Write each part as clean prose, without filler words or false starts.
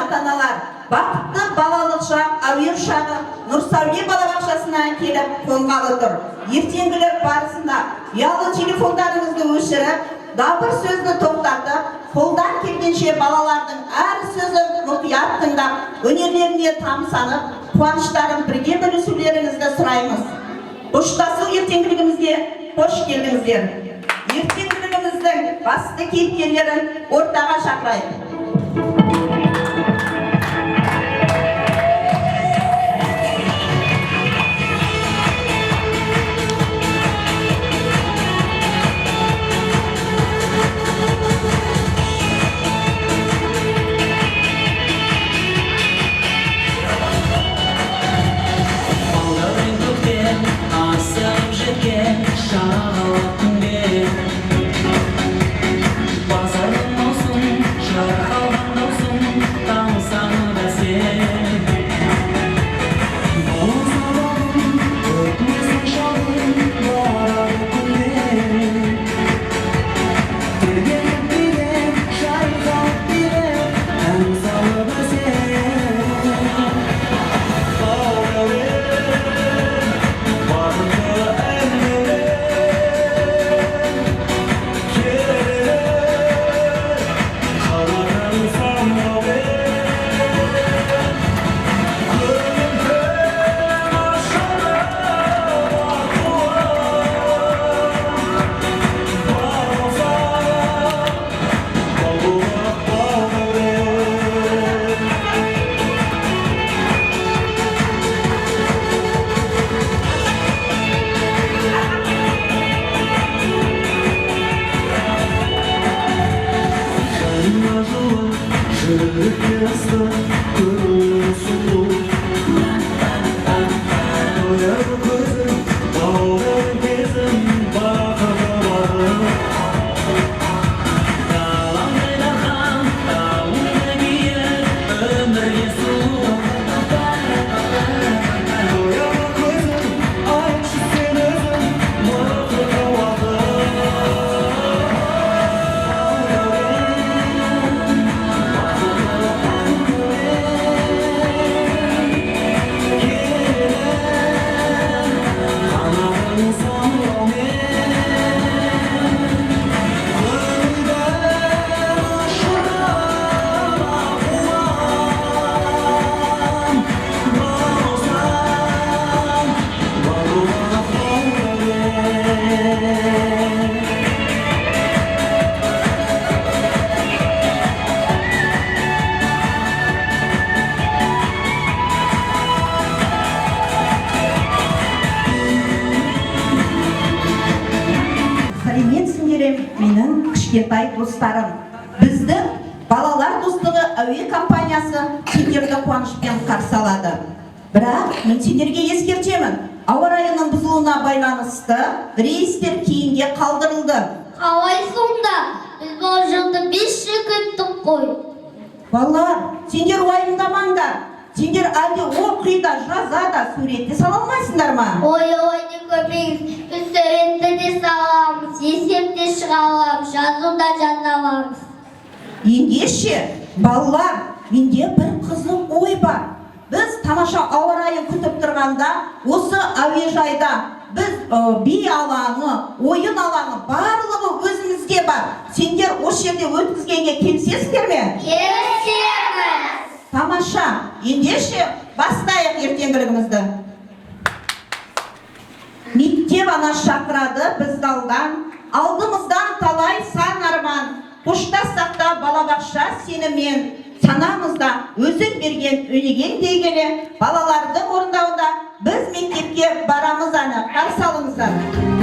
ата-аналар бақытты балалық шақ әуен шағы Нұрсәуле балабақшасына келіп қонғалы тұр. Ертеңгілік барысында ұялы телефондарыңызды өшіріп, дабыр сөзді тоқтатып, қолдан келгенше балалардың әр сөзін мұқият тыңдап, өнерлеріне тамсанып, қуаныштарын бірге бөлісулеріңізді сұраймыз. Қоштасу ертеңгілігімізге қош келдіңіздер. Ертеңгілігіміздің басты кейіпкерлерін ортаға шақырайық. Менің кішкентай достарым. Біздің балалар достығы әуе компаниясы сендерді қуанышпен қарсы алады. Бірақ мен сендерге ескертемін, ауа райының бұзылуына байланысты рейстер кейінге қалдырылды. Қалай сонда? Біз бұл жылды 5 күттік қой. Балалар, сендер уайымдамаңдар. Сендер әлде оқида, жазада, суретте сала алмайсыңдар ма? Ой, не көпейіз. Біз суретті де саламыз, есепте шығаламыз, жазуда жаза аламыз. Ендеше, балалар, менде бір қызық ой бар. Біз тамаша ауа райын күтіп тұрғанда, осы әуежайда біз би алаңы, ойын алаңы барлығы өзімізде бар. Сендер осы жерде өткізгенге келісесіңдер ме? Келісеміз. Тамаша, ендеше бастайық ертеңгілігімізді. Мектеп ана шақырады бізді алдан, алдымыздан талай сан арман. Қоштассақ та балабақша сенімен, санамызда өзің берген өнеген дей келе, балалардың орындауында біз мектепке барамыз аны. Қарсы алыңыздар.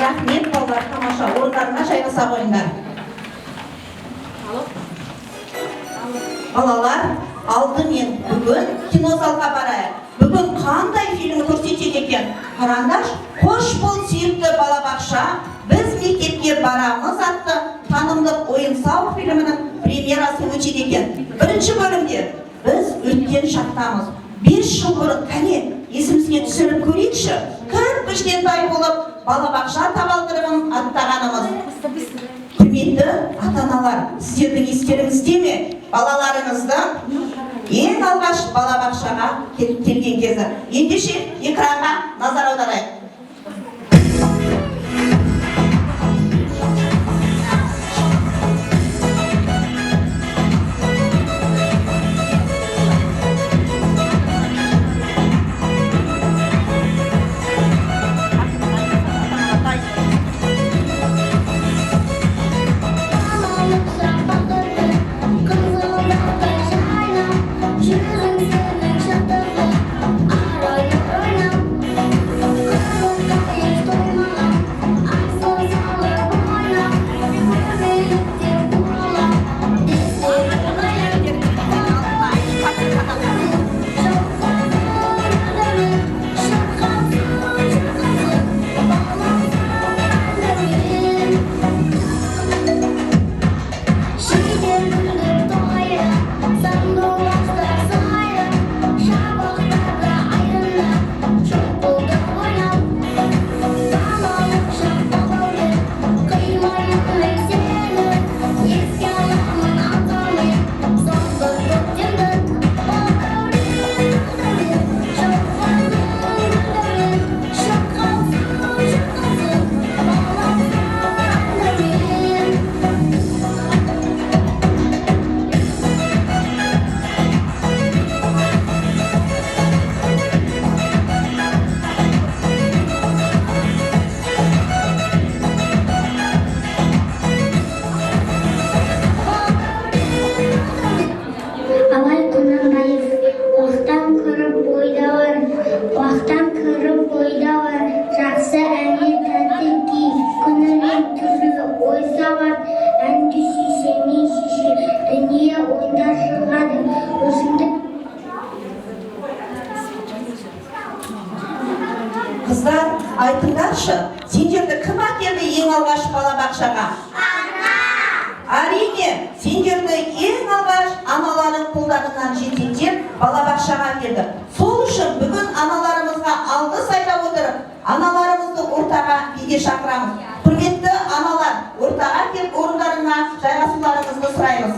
Рахмет балалар, тамаша. Орындарына жайғаса қойыңдар. Балалар, алдымен бүгін кинозалға барайық. Бүгін қандай фильм көрсетеді екен? Қараңдар, қош бол сүйікті балабақша, біз мектепке барамыз атты танымдық ойын-сауық фильмінің премьерасы өтеді екен. Бірінші бөлімде біз өткен шақтамыз. 5 жыл бұрын кәне есімізге түсіріп көрейікші. Кірпіштен-тай болып балабақша табалдырығын аттағанымыз. Құрметті ата-аналар, сіздердің естеріңізде ме? Балаларыңыздың ең алғаш балабақшаға келген кезі. Ендеше экранға назар аударайық. Қыздар, айтыңдаршы, сендерді кім әкелді ең алғаш балабақшаға? Ана! Әрине, сендерді ең алғаш аналардың қолдарынан жетектеп балабақшаға келді. Сол үшін бүгін аналарымызға алғыс айта отырып, аналарымызды ортаға биге шақырамыз. Құрметті аналар, ортаға келіп орындарына жайғасуларыңызды сұраймыз.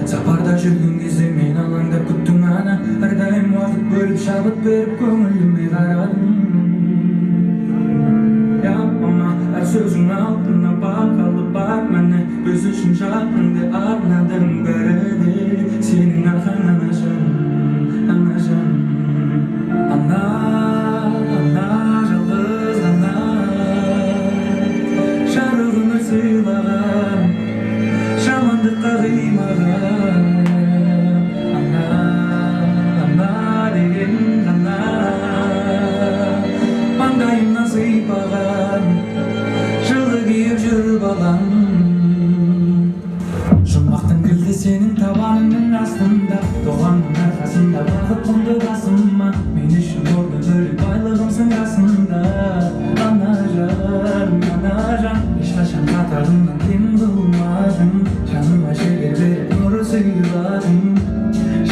Сапарда жүрген кезде мен алаңдап күттім ана, әрдайым уақыт бөліп шабыт беріп көңіліме қарадым. Я мама, әр сөзің алтыннан бақалды бар мәні, біз үшін жақынды арнадым бәрі де сенің арқаң анажан, анажан. Ана, ана, жалғыз ана, жарығына сыйлаған, жамандыққа қимаған. Маңдайымнан сыйпаған балам. Жұмақтың кілті сенің табаныңның астында, туғанның арқасында бақыт құнды басыма. Мен үшін орны бөлек байлығымсың расында. Анажан, ешқашан қатарымнан кем қылмадың. Жаныма жігер беріп нұр сыйладың.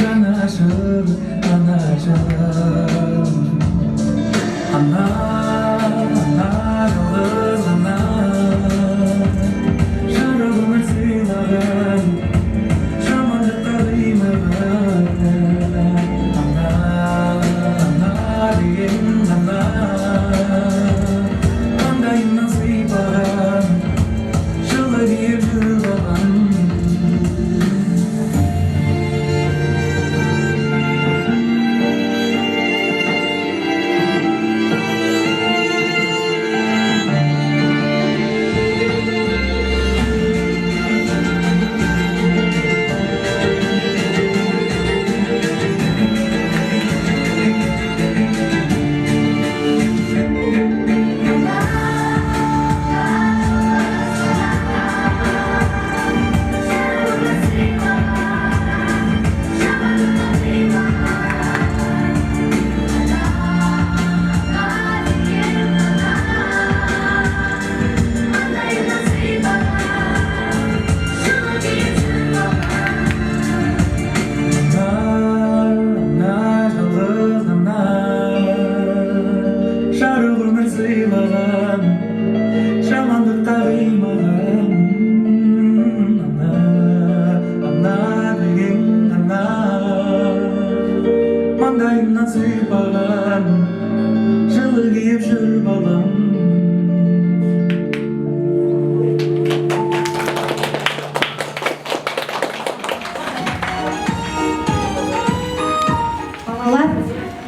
Жанашыр, анажан. Ана, жалғыз ана, жарық өмір сыйлаған, жамандыққа қимаған. Ана деген ана, маңдайымнан сипаған, жылы киіп жүріп алған. Жарық өмір сыйлаған, жамандыққа қимаған. Ана деген ана, маңдайымнан сипаған, жылы киіп жүр балам. Балалар,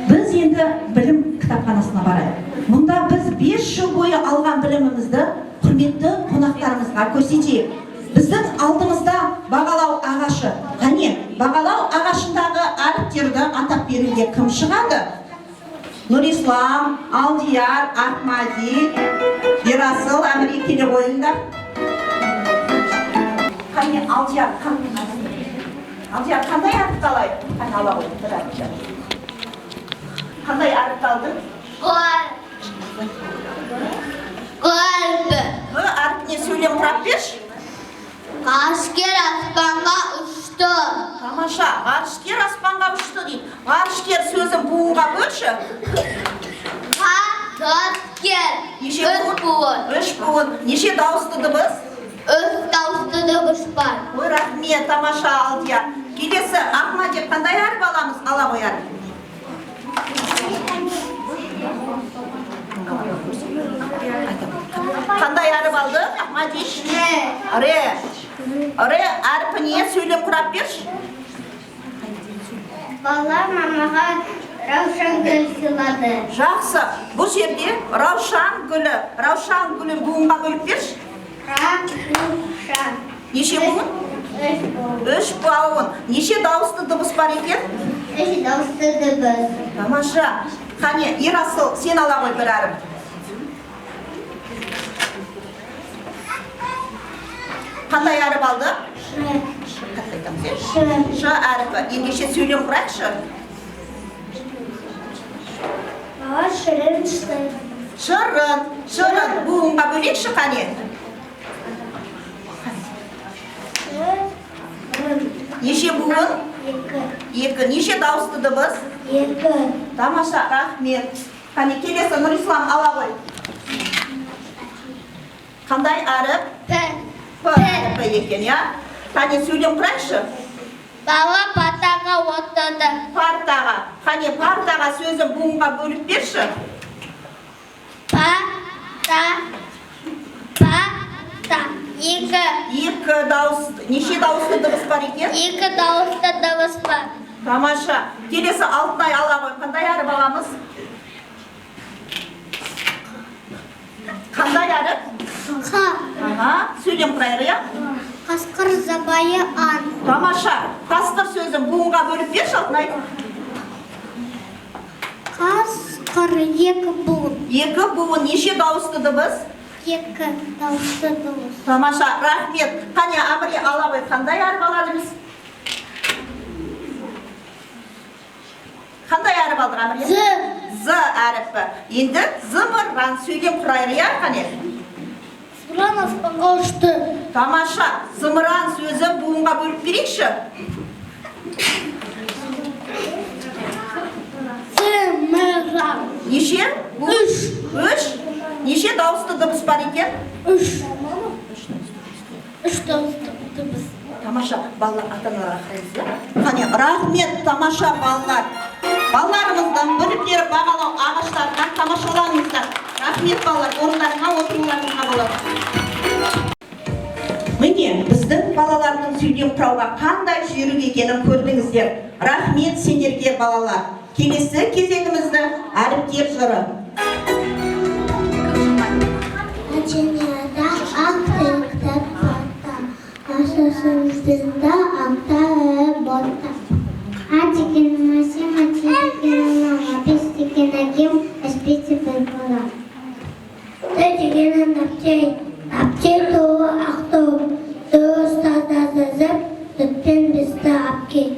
біз енді білім кітапханасына барайық. Мұнда біз 5 жыл бойы алған білімімізді құрметті қонақтарымызға көрсетейік. Біздің алдымызда бағалау ағашы. Қане, бағалау ағашындағы әріптерді атап беруге кім шығады? Нұрислам, Алдияр, Ахмади, Ерасыл, Әміре келе қойыңдар. Қане, Алдияр, қандай әріпталайды? Қане, ала қойыңдар. Қандай әріпталдың? Қалбы. Әріпіне сөйлем құрап берші. Ғарышкер аспанға ұшты. Тамаша, ғарышкер аспанға ұшты дейді. Ғарышкер сөзін буынға бөлші. Ғарышкер. Неше Үш буын. Үш буын. Неше дауысты дыбыс? Үш дауысты дыбыс бар. Ой, рахмет, тамаша, Алдияр. Келесі, Ахмади, қандай әріп аламыз? Ала қояр. Қандай әріп алды? Ахмади? Ре. Ре әрпіне сөйлем құрап берші. Бала мамаға раушан гүл сыйлады. Жақсы. Бұл жерде раушан гүлі. Раушан гүлін буынға бөліп берші. Раушан. Неше буын? Үш буын. Үш буын. Неше дауысты дыбыс бар екен? Үш дауысты дыбыс. Тамаша. Қане, Ерасыл, сен ала қой бір әріп. Қандай әріп алды? Ш әріпі. Ендеше сөйлем құрайықшы. Бала шырын шты. Шырын. Шырын. Буынға бөлекші қане. Неше буын? Екі. Неше дауысты дыбыс? Екі. Тамаша, рахмет. Қане, келесі Нұрислам ала қой. Қандай әріп? П. П әріпі екен, я? Қане, сөйлем құрайықшы. Бала партаға отырды. Партаға. Қане, партаға сөзін буынға бөліп берші. Парта. Екі. Екі дауыс. Неше дауысты дыбыс бар екен? Екі дауысты дыбыс бар. Тамаша. Келесі Алтынай ала қой. Қандай әріп аламыз? Қандай әріп? Қ. Сөйлем құрайық, я? Қасқыр забайы ан. Тамаша. Қасқыр сөзін буынға бөліп берші, Алтынай. Қасқыр екі буын. Екі буын. Неше дауысты дыбыс? Екі дауысы дауыс. Тамаша, рахмет. Қане, Амри Алабай қандай әріп аладыңыз? Қандай әріп алдыр, Амри? З. З әріпі. Енді зымыран сөйлем құрайық, иә, қане? Зымыран аспанға ұшты. Тамаша, зымыран сөзі буынға бөліп берейікші. Зымыран. Неше? Үш. Үш. Неше дауысты дыбыс бар екен? Үш. Үш дауысты дыбыс. Тамаша, балалар ата-аналарға қараймыз, иә? Қане, рахмет, тамаша балалар. Балаларымыздан бөліктері бағалау ағаштарынан тамашалаңыздар. Рахмет балалар, орындарыңа отыруларыңызға болады. Міне, біздің балалардың сөйлем құрауға қандай жүйрік екенін көрдіңіздер. Рахмет сендерге балалар. Келесі кезеңімізді әріптер жыры. Мәдениеті ақтықта бата, асасымыздың ақта бота. А деген машина, деген ана, бес деген әкем, әспеті бір бала. Т деген аптей, аптей туы ақтау, туы ұстазда зазып, түтпен бізді апкей.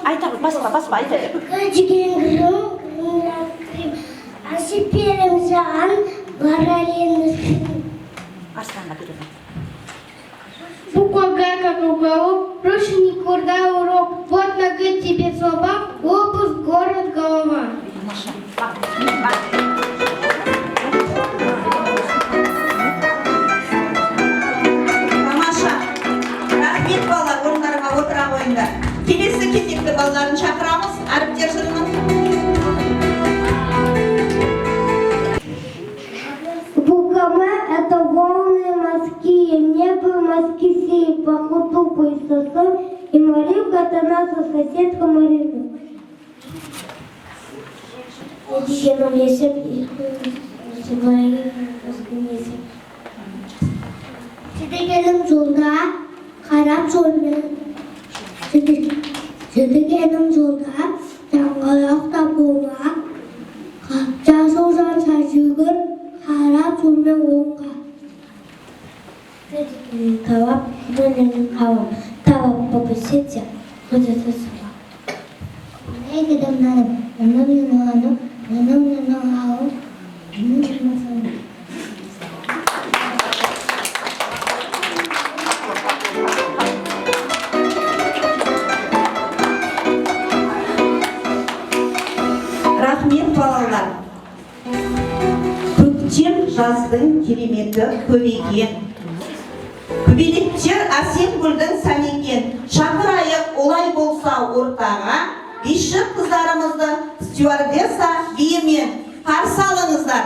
Айтар, баспа, айтар. Кәдеген крем, асиперім жаған, баралеміз. Арсланға беремін. Буква Г, как уголок, проще никуда урок. Вот на Г тебе слова, область, город, голова. Тамаша, рахмет балалар, орындарыңа отыра қойыңдар. Келесі кезекті балаларын шақырамыз, әріптер жырының. Буква М – это волны морские, небо морские сеи, похоту по Иисусу, и Маринка – это наша соседка Марина. Дегенім есіп, Жүдегенім жолда, қарап жолмен. Жүдегенім жолда, жаңғалақта болма. Жасыл жанша жүгір, қарап жолмен оңға. Жүдегенім тауап, жүдегенім қауап. Тауап болып сетсе, құдысы сұға. Егедім наным, наным, Рахмет балалар. Көктем жаздың кереметі көбейген. Көбелектер әсем гүлдің сәнеген. Шақырайық олай болса ортаға. Биші қыздарымызды стюардесса биімен қарсы алыңыздар.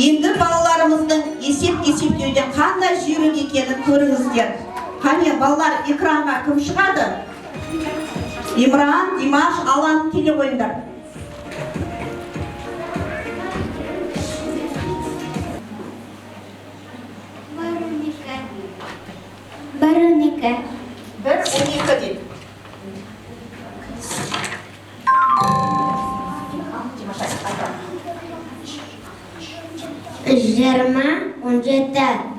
Енді балаларымыздың есептеуден қандай жүйрік екенін көріңіздер. Қане балалар, экранға кім шығады? Имран, Димаш, Алан, келе қойыңдар. Бароника. 1-12 дейді. Жиырма, 17.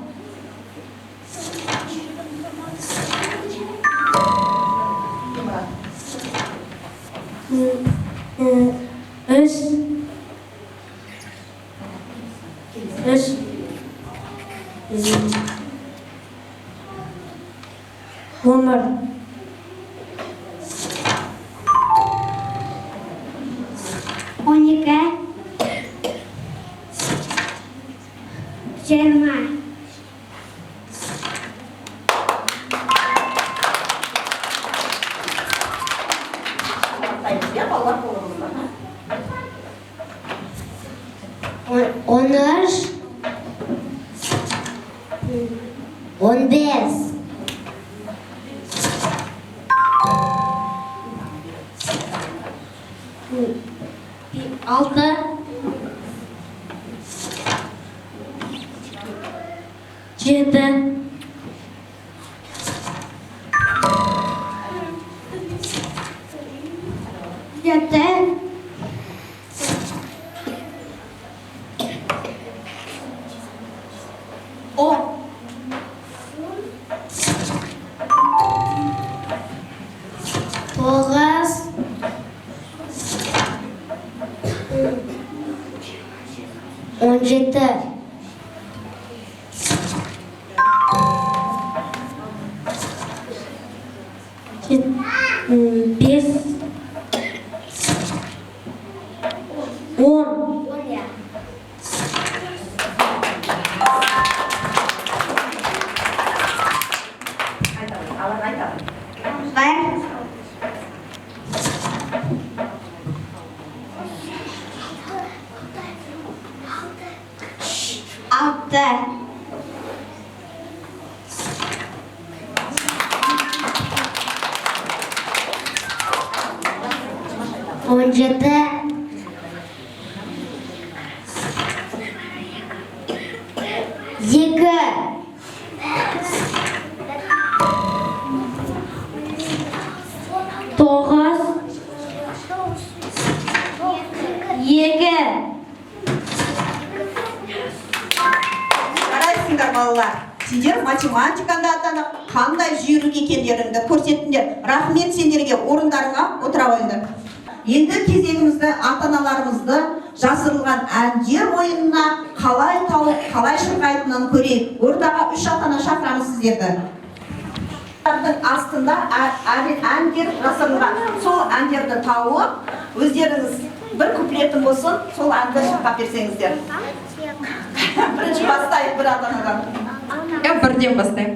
Өмір. 12. 20. Он үш, 15. 6. 7. 7. 10. 9. 17. 5. 10. Altı. 17. 2. 9. 2. Жарайсыңдар балалар. Сендер математиканы атанып, қандай жүйрік екендеріңді көрсеттіңдер. Рахмет сендерге, орындарыңа отыра қойыңдар. Енді кезегімізді ата-аналарымызды жасырылған әндер ойынына қалай тауып, қалай шырқайтынын көрейік. Ортаға 3 ата-ана шақырамыз сіздерді. Астында әндер жасырылған. Сол әндерді тауып, өздеріңіз бір куплетін болсын, сол әнді шырқап берсеңіздер. Бірінші бастайық бір ата-анадан. Бірден бастайық.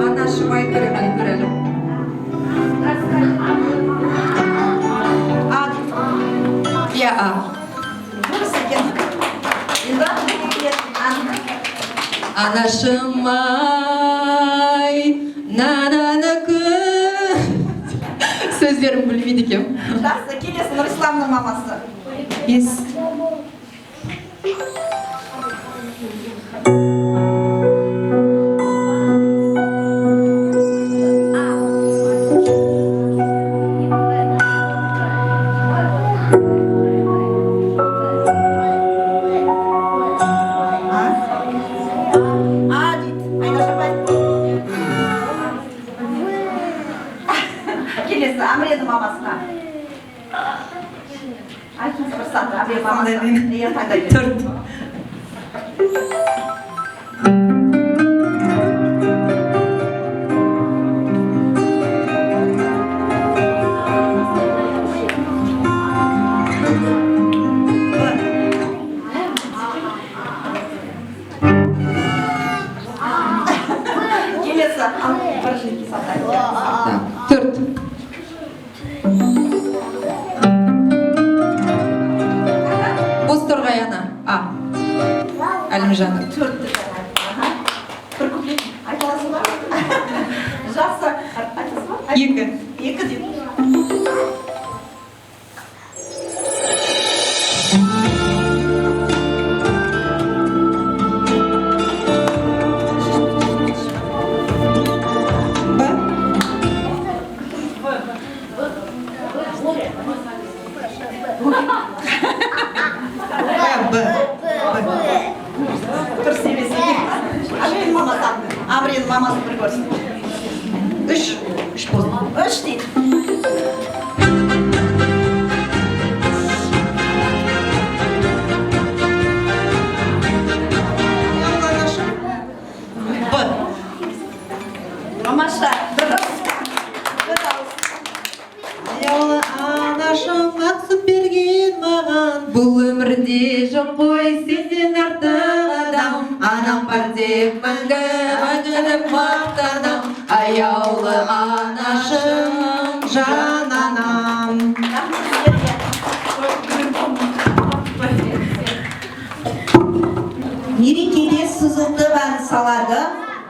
Анашым айтырым айтырым. Я А. Анашым ай, нананы күн. Сөздерім білмейді екем. Жақсы, келесі Нұрисламның мамасы. Бес. Келесі Амредің мамасына. Айтыңыз бір саты, Амредің мамасына. Төрт. Келесі, біршілікке сатайық. Төрт. Амжанов. Бір куплет айта аласыз ба? Жақсы. Айтасыз ба? Екі. Екі деп. Дұрыс емес екен. Абренің мамасы бір көрсін. Үш болды. Үш дейді. Мамаша, дұрыс. Аяулы анашым бақыт берген маған, бұл өмірде жоқ қой сізден артық адам. Анам бар деп мәңгі мәңгілік мақтанам. Аяулы анашым, жан анам. Мерекеде сызылтып ән салады,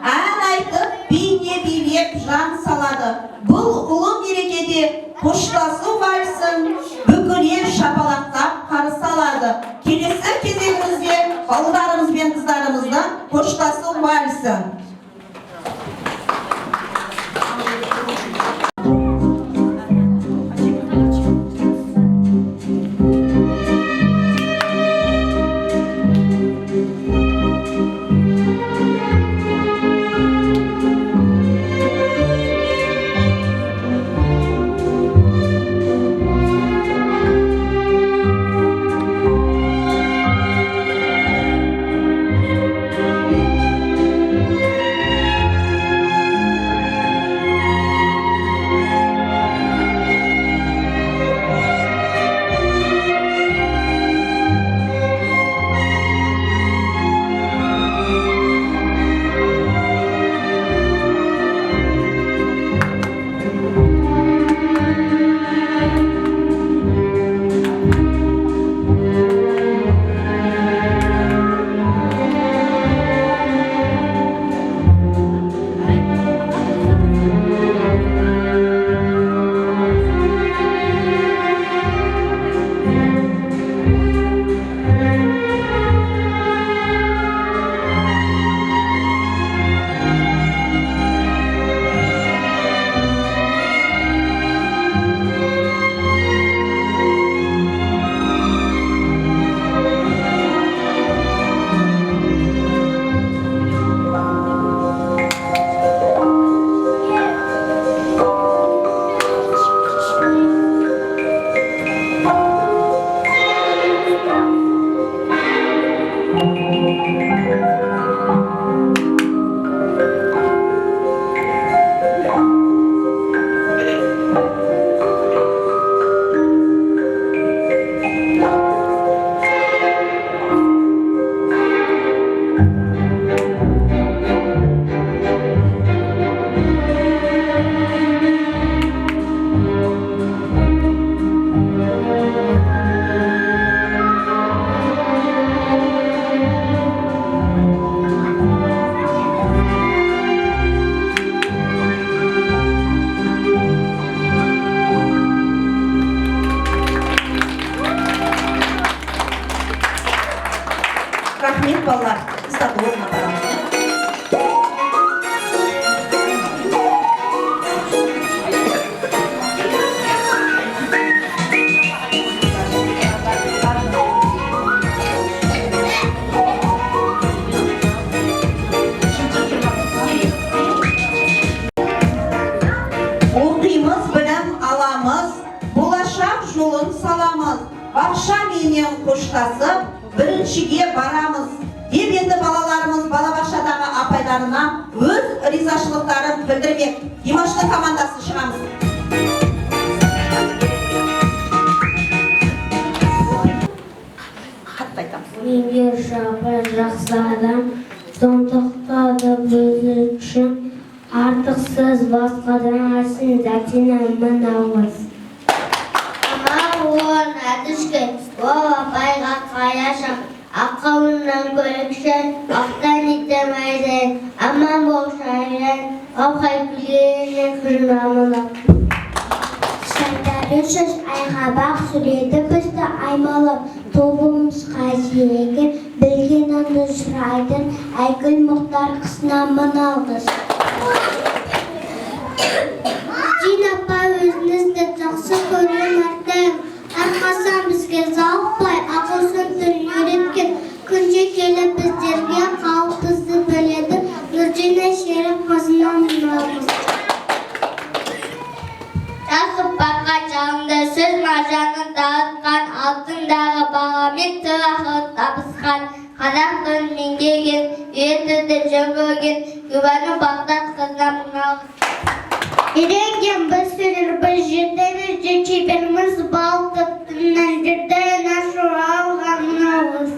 ән айтып бейне билеп жан салады. Бұл ұлы мерекеде қоштасу вальсін бүкіл ел шапалақтап қарсы алады. Келесі кезегімізде балаларымыз бен қыздарымыздың қоштасу вальсі. Рахмет балалар, біз де орнына барамыз. Оқимыз, білім аламыз, болашақ жолын саламыз. Бақша менен қоштасып, біріншіге барамыз. Деп енді балаларымыз балабақшадағы апайларына өз ризашылықтарын білдірмек. Димаштың командасын шығамыз. Қатты айтамыз. Менде жапа жақсы адам, сондықтады біз үшін артықсыз басқадан арсын зәтина мынауыз. Ама он әдішкі, ол апайға қаяшам, Аққауынан көрікші, ақтан итемейден, аман болшайын, ауқай күлерінен күрмамылап. Шайтары шыш айға бақ сүреді бізді аймалап, тобымыз қайсиеге білген анды сұрайдың, әйгіл мұқтар қысына мұналғыз. Дин апа өзіңізді жақсы көрген артайым, арқасан бізге залықпай, ақылсын түр үйреткен, күнде келіп біздерге қалыпызды біледі, Нұржина шеріп қызына мұналғыз. Жақып баққа жалынды сөз маржанын дағытқан, алтындағы бағамен тығақы табысқан, қазақтың меңгеген, үйетіді жөн көрген, Юбаны Бағдат қызына мұналғыз. Үйренген біз сүрір біз жетемізде чеберіміз балтықтыңнан жүрден ашу алған мұналғыз.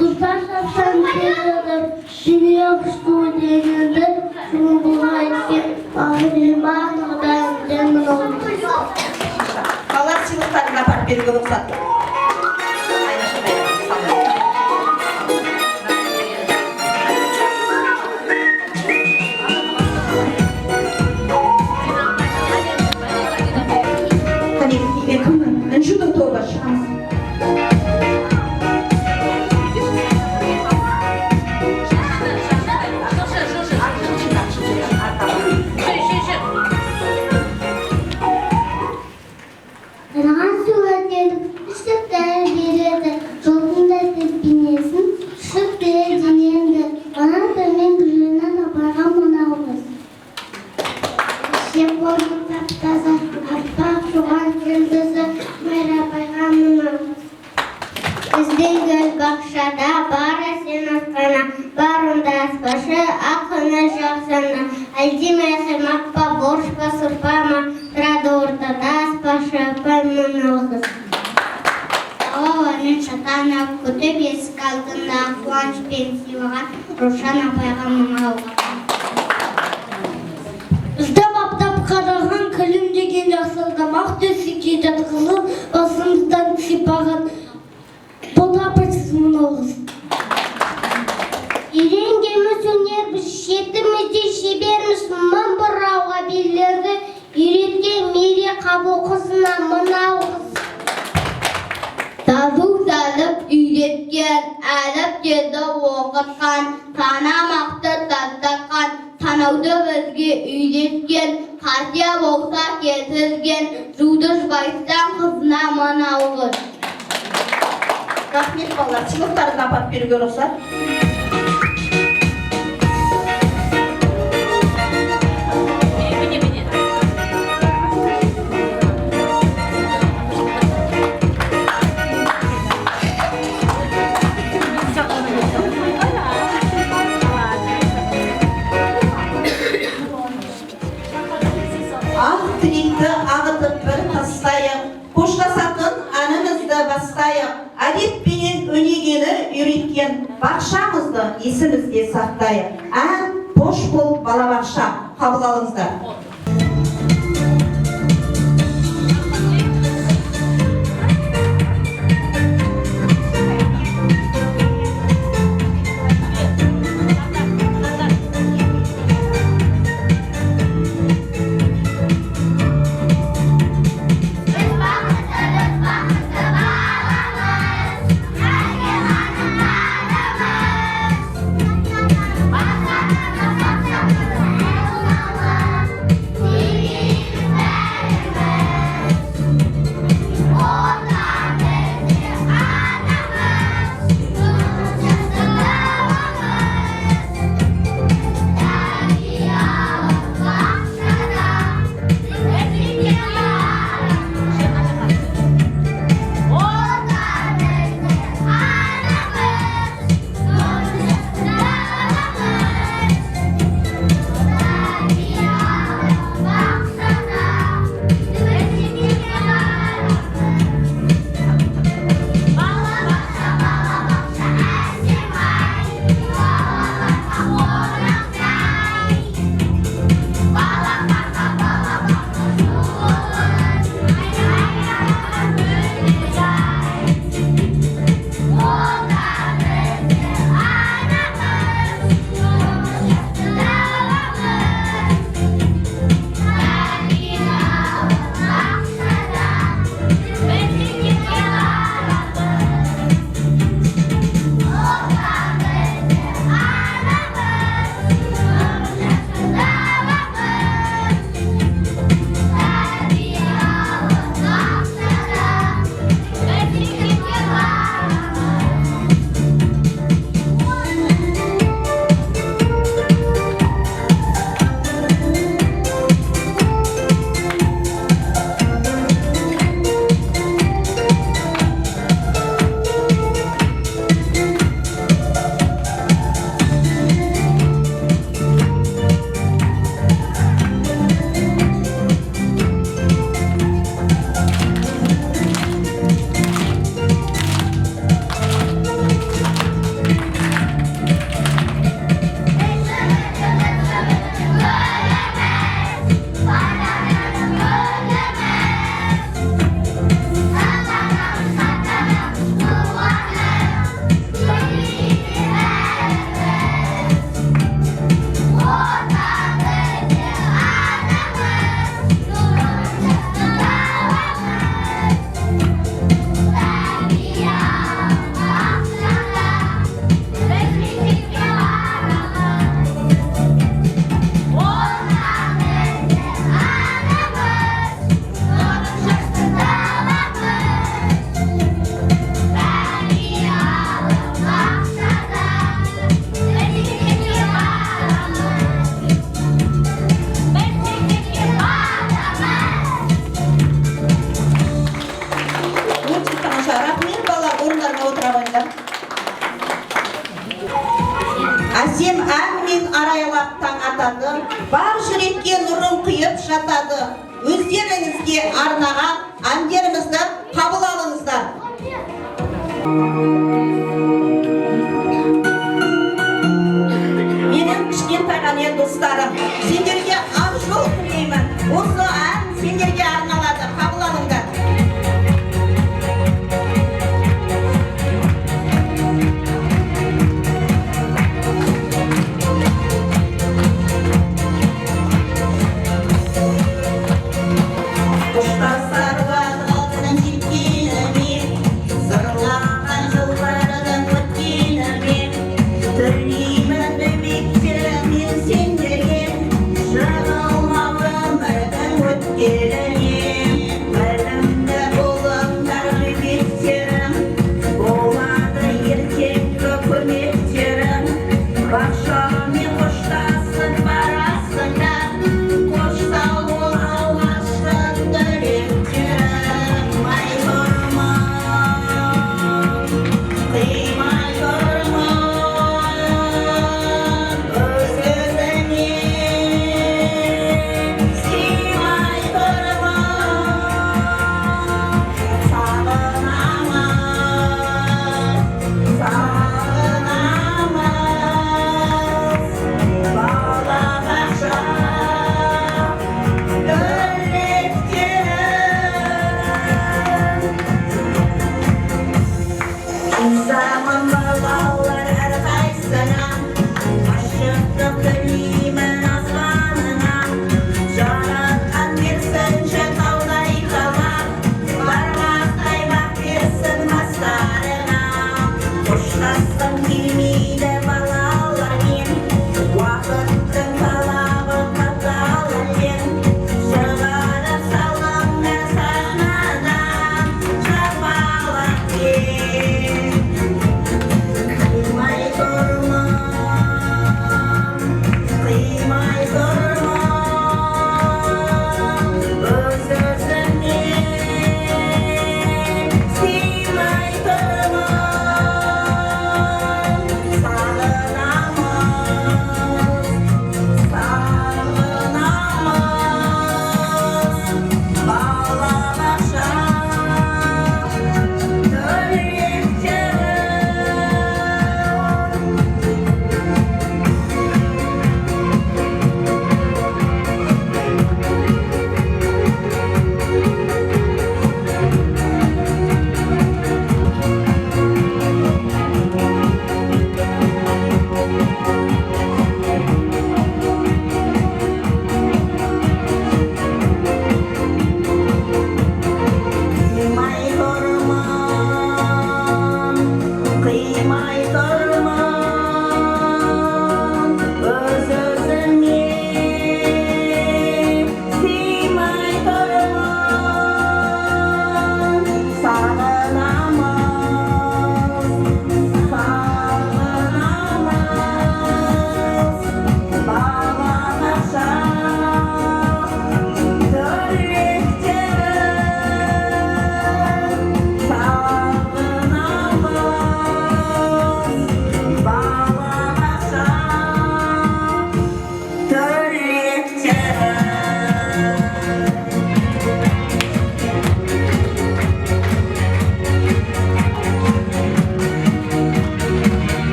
Тұтар шапсан беріліп, жүрек студеніңді шұңғыға еткен бағырманығдан демін олды. Бала сыйлықтарын апарып беруге рұқсат. Үнжуді тобы шығамыз. Қырған су өтедіп, үштіктері береді, жолдың да бейнесін шық бере денеңді, онан төмен күрінен апарға мұналғыз. Шеп орын таптаза, аппақ жуған жүлдізі, Майрабайға мұналғыз. Біздің гүл бақшада бары сен асқана, барында аспашы, ақыны жақсана, әлдемесі мақпа, боршпа, сұрпама, тұрады ортада аспашы, апай мұналғыз. Ауаның шатана күтіп есік алдында қуаныш пен сыйлаған Рушан апайға мұналғыз. Бізді баптап қараған күлім деген жасылдам, ақ төсі кетет қызыл, басымыздан сипаған бота бірсіз мұналғыз. Үйренгеніміз өнер біз шетімізде шеберміз мың бұрауға белдерді, үйреткен мере қабыл қызына мұналғыз. Тазу салып үйреткен, әліп деді оқытқан, танамақты тастаққан, танауды бізге үйреткен, қатия болса кетізген, жудыш байстан қызына мұналғыз. Рахмет балалар, сыйлықтарын апарып беруге рұқсат. Ақ тілекті ағытып бір тастайық, қоштасатын әнімізді бастайық, әдеппенен өнегені үйреткен бақшамызды есімізде сақтайық. Ән пош бол балабақша, қабыл алыңыздар. әсем әнмен арайлап таң атады, бар жүрекке нұрын құйып жатады. Өздеріңізге арнаған әндерімізді қабыл алыңыздар. Менің кішкентай ғана достарым, сендерге ақ жол тілеймін. Осы ән сендерге арналады, қабыл алыңдар.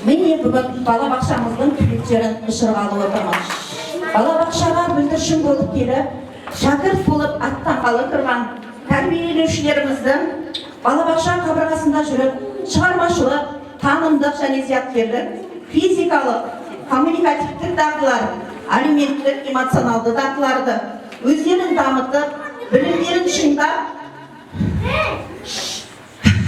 Міне бүгін балабақшамыздың түлектерін ұшырғалы отырмыз. Балабақшаға бүлдіршін болып келіп, шәкірт болып аттанғалы тұрған тәрбиеленушілеріміздің балабақша қабырғасында жүріп, шығармашылық, танымдық және зияткерлік, физикалық, коммуникативтік дағдылар, әлеуметтік, эмоционалды дағдыларды өздерін дамытып, білімдерін шыңдап,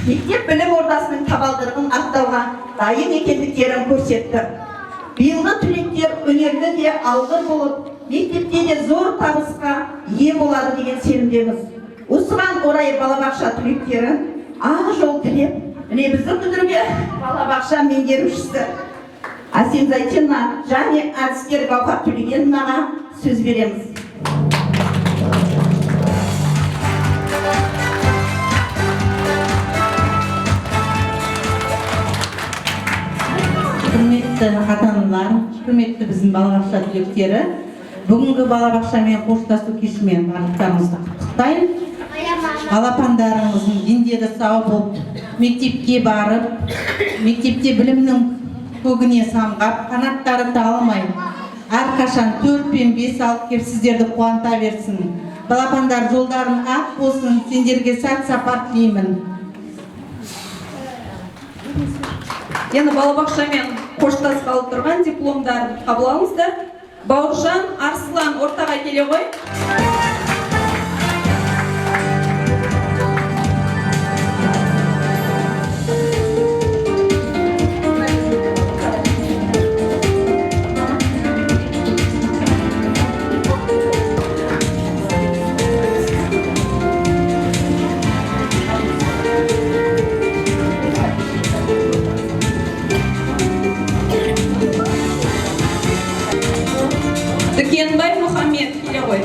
мектеп білім ордасының табалдырығын аттауға дайын екендіктерін көрсетті. Биылғы түлектер өнерді де алғыр болып, мектепте де зор табысқа ие болады деген сенімдеміз. Осыған орай балабақша түлектерін ақ жол тілеп, міне біздің бүлдірге балабақша меңгерушісі Асен Зайтина және әдіскер Гауһар Төлегеновнаға сөз береміз. Құрметті ата-аналар, құрметті біздің балабақша түлектері, бүгінгі балабақшамен қоштасу кешімен барлықтарыңызды құттықтаймын. Балапандарыңыздың дендері сау болып, мектепке барып, мектепте білімнің көгіне самғап, қанаттары талмай, әрқашан 4 пен 5 алып кеп сіздерді қуанта берсін. Балапандар жолдарын ақ болсын, сендерге сәт сапар тілеймін. Енді балабақшамен қоштасқалы тұрған дипломдарын қабыл алыңыздар. Бауыржан, Арслан ортаға келе ғой. Дүкенбай Мұхаммед келе ғой.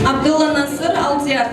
Абдулла Насыр Алдияр.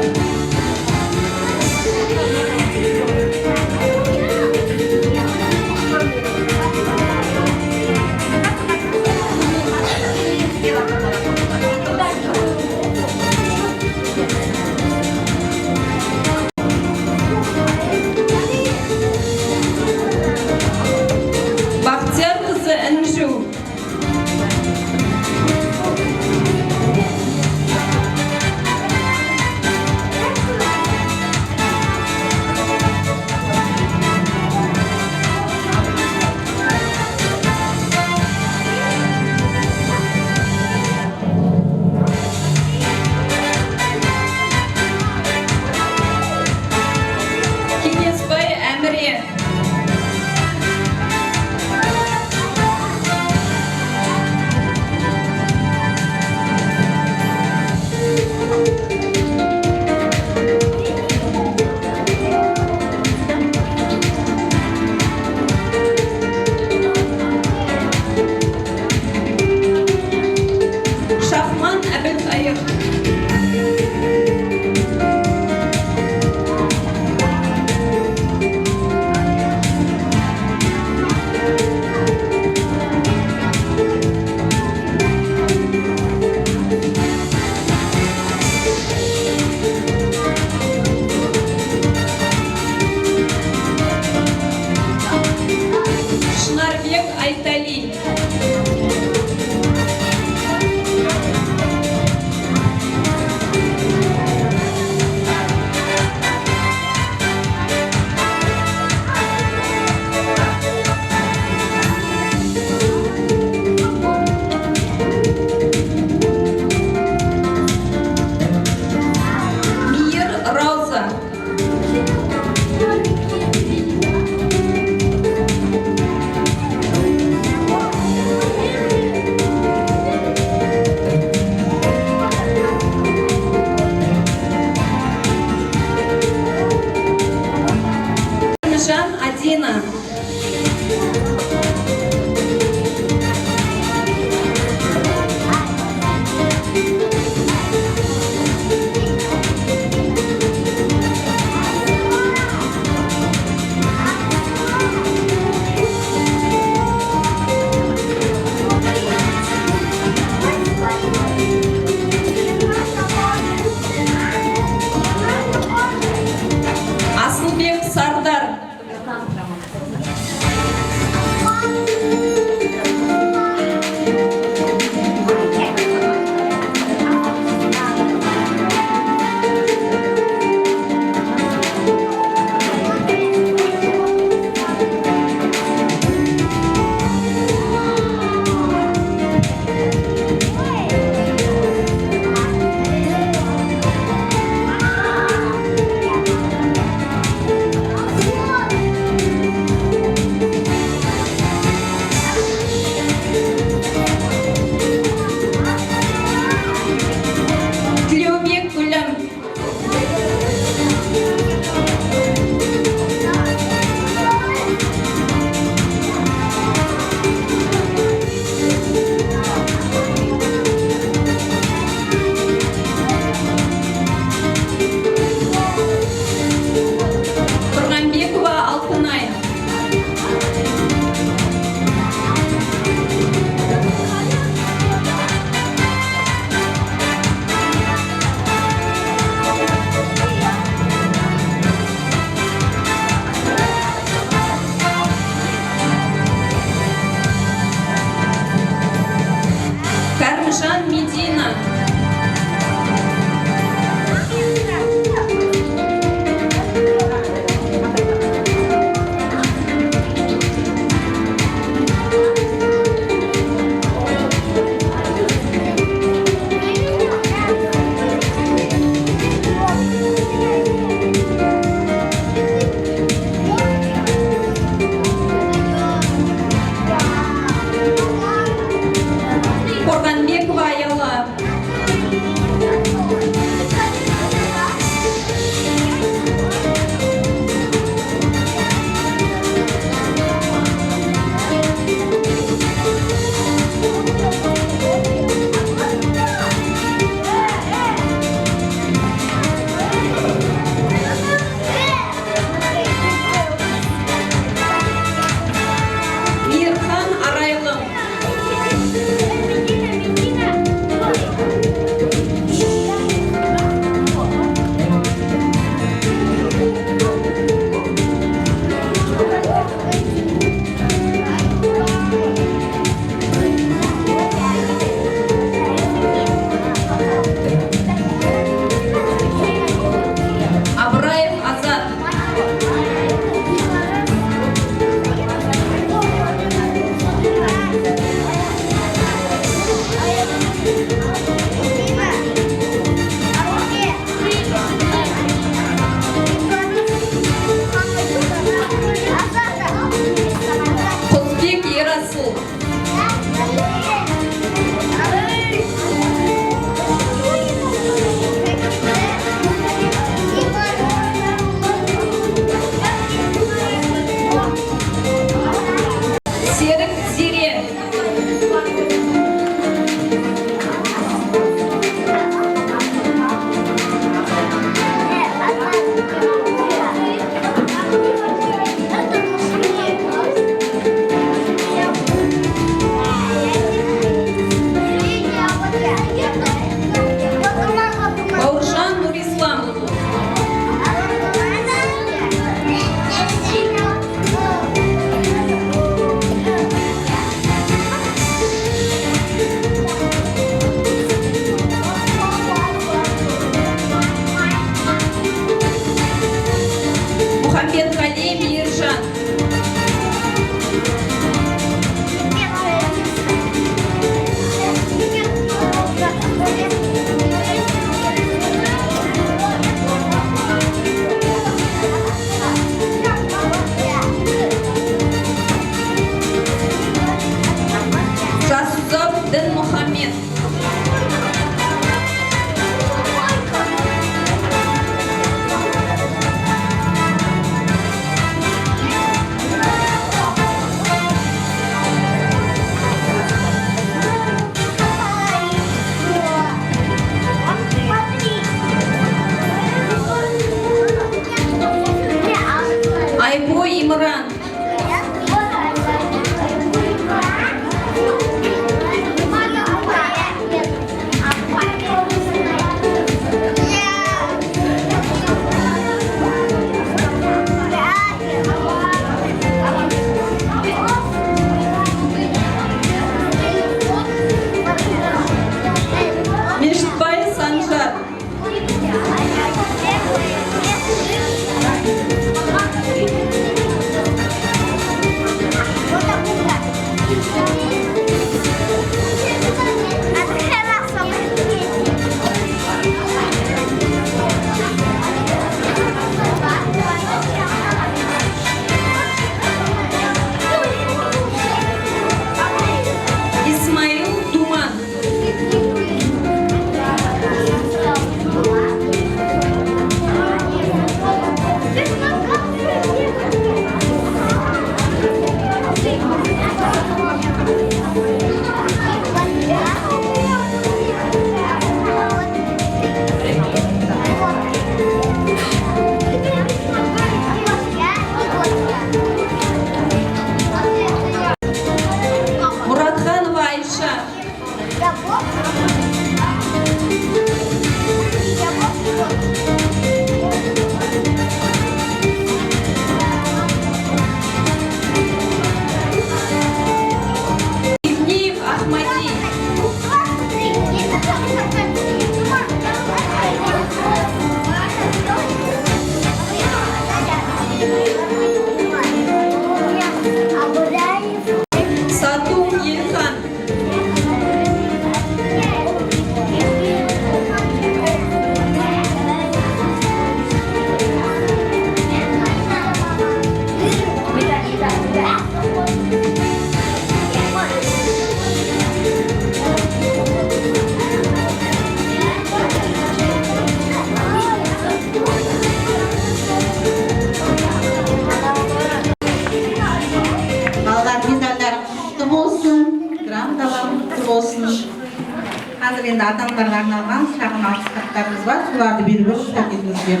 енді адамдарға арналған шағын алғыс хаттарымыз бар, соларды беруге рұқсат етіңіздер.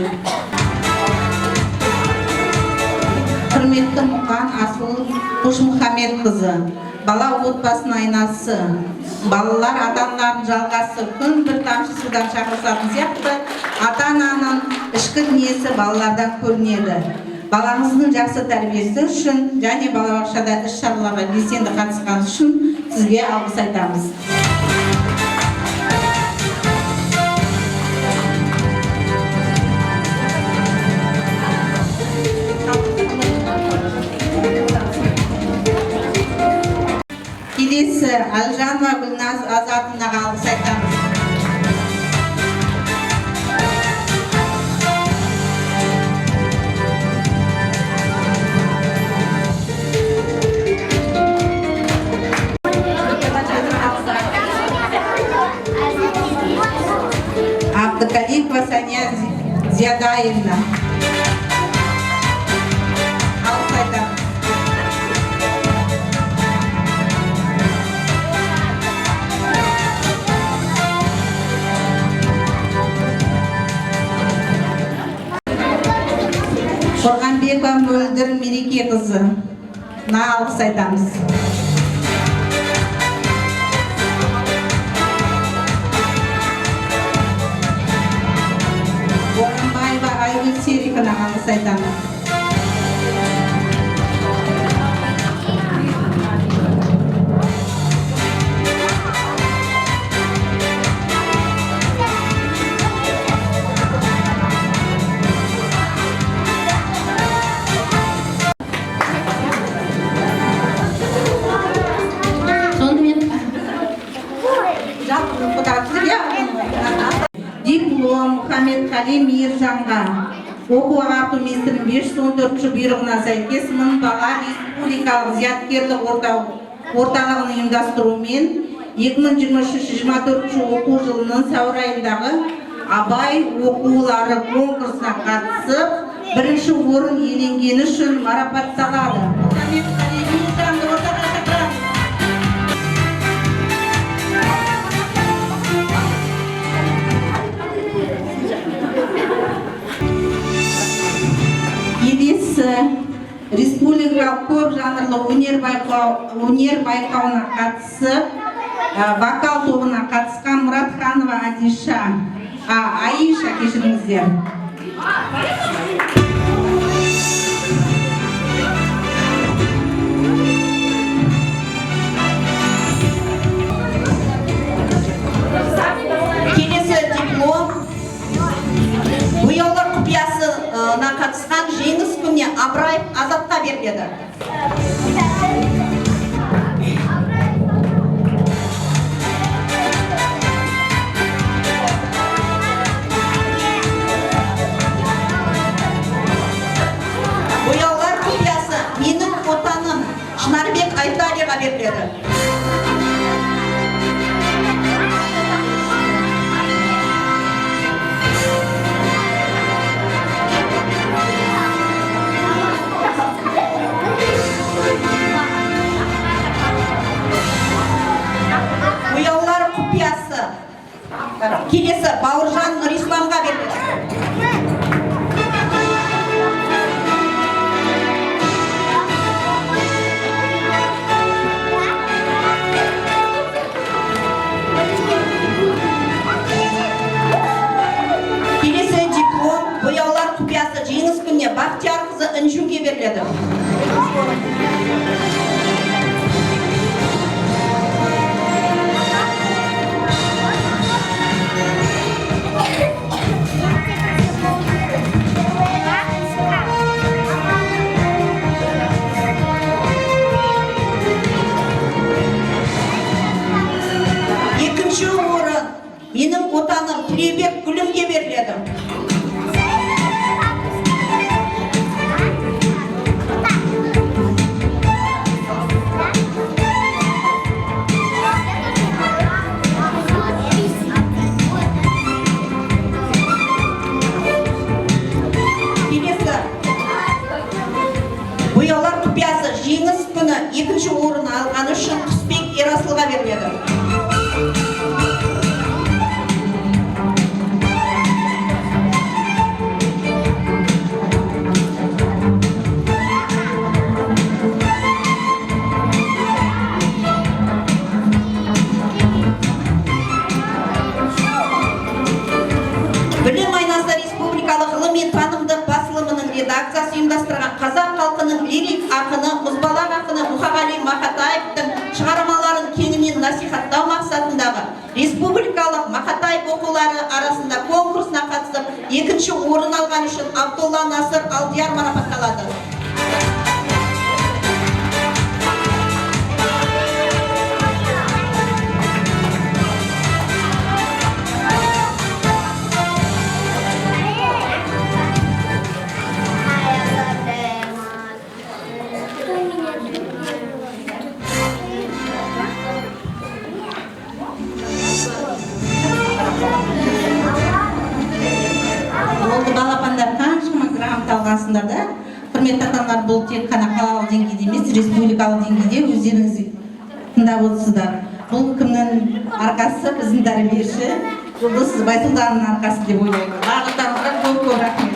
Құрметті Мұқан Асыл Қошмұхамедқызы, бала отбасының айнасы, балалар ата-аналардың жалғасы, күн бір тамшы судан шақырысатын сияқты, ата-ананың ішкі дүниесі балалардан көрінеді. Балаңыздың жақсы тәрбиесі үшін және балабақшада іс-шараларға белсенді қатысқаны үшін сізге алғыс айтамыз. Келесі Әлжанова Гүлназ Азатовнаға алғыс айтамыз. Абдыкаликова Сания Зиядаевна. Алғыс айтамыз. Қорғанбекова Мөлдір Мереке қызы. Алғыс айтамыз. Орынбаева Айгүл Сериковна алғыс айтамыз. Диплом Мұхаммедқали Мейіржанға оқу-ағарту министрінің 514 бұйрығына сәйкес 1000 бала республикалық зияткерлік орталығының ұйымдастыруымен 2023-24 оқу жылының сәуір айындағы абай оқулары конкурсына қатысып, бірінші орын иеленгені үшін марапатталады. Мұхаммедқали Мейіржанды ортаға шақырамыз. Келесі республикалық көп жанрлы өнер байқауына қатысып, вокал тобына қатысқан Мұратханова Аиша, кешіріңіздер. Келесі диплом бояулар құпиясына қатысқан жеңіс күніне Абраев Азатқа беріледі. Бояулар құпиясы менің отаным Шынарбек Айталиға беріледі. Бояулар құпиясы келесі Бауыржан Нұрисламға беріледі. Келесі диплом бояулар құпиясы жеңіс күніне Бақтиярқызы Інжуге беріледі. Екінші орын менің отаным Тілеубек Гүлімге беріледі. Келесі бояулар құпиясы жеңіс күні екінші орын алғаны үшін Құсбек Ерасылға беріледі. екінші орын алған үшін Абдулла Насыр Алдияр марапатталады. Болды балапандар қаншама грамота алғансыңдар да. Құрметті ата-аналар, бұл тек қана қалалық деңгейде емес, республикалық деңгейде өздеріңіз тыңдап отырсыздар. Бұл кімнің арқасы? Біздің тәрбиеші Жұлдыз Байсулданның арқасы деп ойлаймын. Барлықтарыңызға көп рахмет.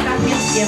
Рахмет сізге.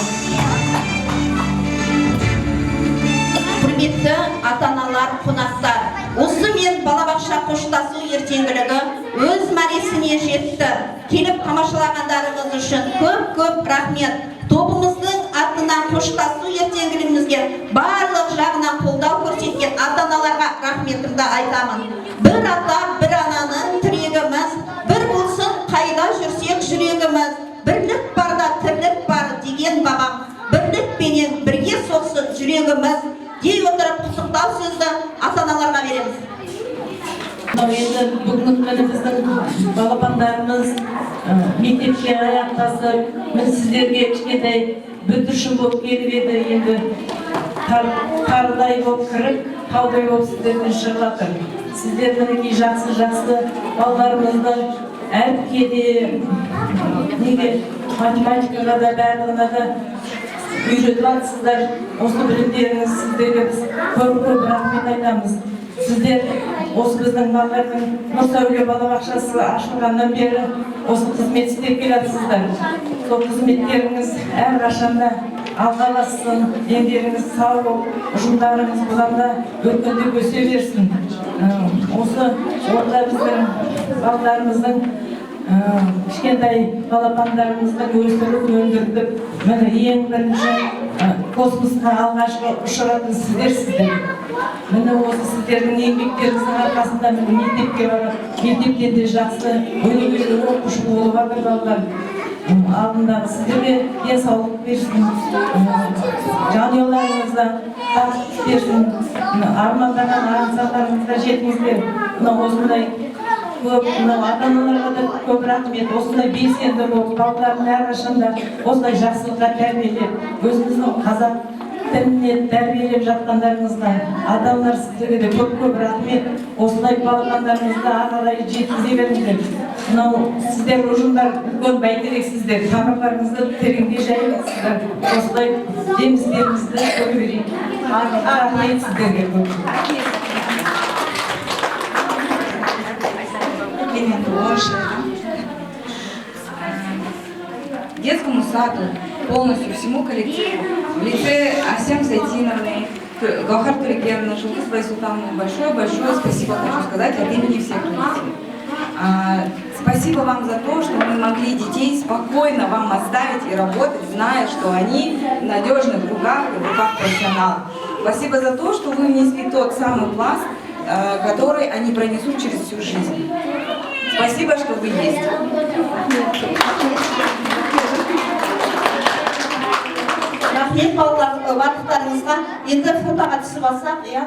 Құрметті ата-аналар, қонақтар, осы мен балабақша қоштасу ертеңгілігі өз мәресіне жетті. Келіп тамашалағандарыңыз үшін көп рахмет. Тобымыздың атынан қоштасу ертеңгілігімізге барлық жағынан қолдау көрсеткен ата-аналарға рахметімді айтамын. Бір ата, бір ананың тірегіміз, бір болсын қайда жүрсек жүрегіміз, бірлік барда тірлік бар деген бабам. Бірлікпенен бірге соқсын жүрегіміз дей отырып құттықтау сөзді ата-аналарға береміз. Енді бүгінгі күні біздің балапандарымыз мектепке аяқтасып, мен сіздерге кішкентай бүлдіршін болып келіп еді, енді тарыдай болып кіріп, таудай болып сіздерден шығып жатыр. Сіздер мінекей жақсы балаларымызды әріпке де, математикаға да, барлығына да үйретіп жатсыздар. Осы білімдеріңіз сіздерге біз көп рахмет айтамыз. Сіздер осы біздің балалардың Нұрсәуле балабақшасы ашылғаннан бері осы қызмет істеп келатсыздар. Сол қызметтеріңіз әрқашанда алға бассын, дендеріңіз сау болып, ұжымдарыңыз бұдан да өркендеп өсе берсін. Осы орта біздің балаларымыздың кішкентай балапандарымыздың өсіріп өндіріп, міне ең бірінші космосқа алғашқы ұшыратын сіздерсіздер. Міне осы сіздердің еңбектеріңіздің арқасында мектепке барып, мектептен де жақсы өнегелі оқушы болып жатыр балалар. Алдындағы сіздерге денсаулық берсін, жанұяларыңызда бақыт берсін, армандаған аңсарларыңызға жетіңіздер. Осындай көп ата-аналарға да көп рахмет. Осындай белсенді болып, балалардың әрқашанда осындай жақсылыққа тәрбиелеп, өзіміздің қазақ тіліне тәрбиелеп жатқандарыңызға ата-аналар сіздерге де көп рахмет. Осындай балапандарыңызды ары қарай жеткізе беріңіздер. Мынау сіздер ұжымдар үлкен бәйтерексіздер, тамырларыңызды тереңге жайыңыздар. Осылай жемістеріңізді көре берейік. Рахмет сіздерге көп. Детскому саду, полностью всему коллективу, в лице Асем Зайтиновны, Гаухар Турикеновны, Жұлдыз Байсултановны большое спасибо хочу сказать от имени всех родителей. Спасибо вам за то, что мы могли детей спокойно вам оставить и работать, зная, что они в надежных руках и в руках профессионалов. Спасибо за то, что вы внесли тот самый пласт, который они пронесут через всю жизнь. Спасибо, что вы есть. Рахмет балаларыңызға. Енді фотоға түсіп алсақ, иә?